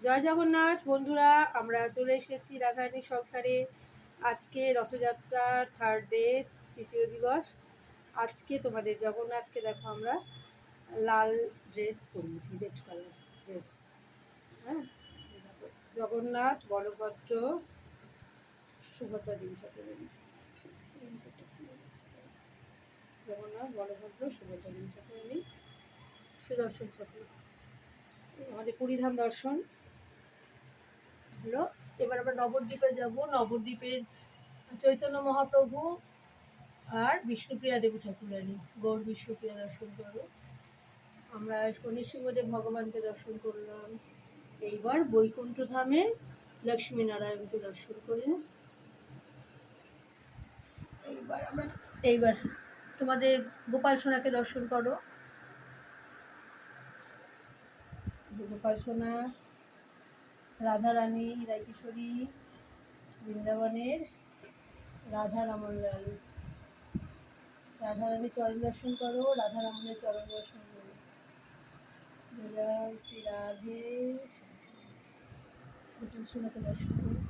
জয় জগন্নাথ বন্ধুরা, আমরা চলে এসেছি রাধারানীর সংসারে। আজকে রথযাত্রা থার্ড ডে, তৃতীয় দিবস। আজকে তোমাদের জগন্নাথকে দেখো আমরা লাল ড্রেস পরিয়েছি, রেড কালার ড্রেস। হ্যাঁ, জগন্নাথ, বলভদ্র, সুভদ্রা দেবী ঠাকুরানী। জগন্নাথ, বলভদ্র, সুভদ্রা দেবী ঠাকুরানী, সুদর্শন চক্র। আমাদের পুরীধাম দর্শন হলো। এবার আমরা নবদ্বীপে যাব। নবদ্বীপের চৈতন্য মহাপ্রভু আর বিষ্ণুপ্রিয়া দেবী ঠাকুরানী, গৌর বিষ্ণুপ্রিয়া দর্শন করবো। আমরা শনি সিংহদেব ভগবানকে দর্শন করলাম। এইবার বৈকুণ্ঠ ধামে লক্ষ্মীনারায়ণকে দর্শন করি। এইবার তোমাদের গোপাল সোনাকে দর্শন করো। গোপাল সোনা, রাধারানী, রায়কিশোরী, বৃন্দাবনের রাধা রামনলাল। রাধারানীর চরণ দর্শন করো, রাধা রামনের চরণ দর্শন করো। শ্রী রাধে, গোপাল সোনাকে দর্শন করো।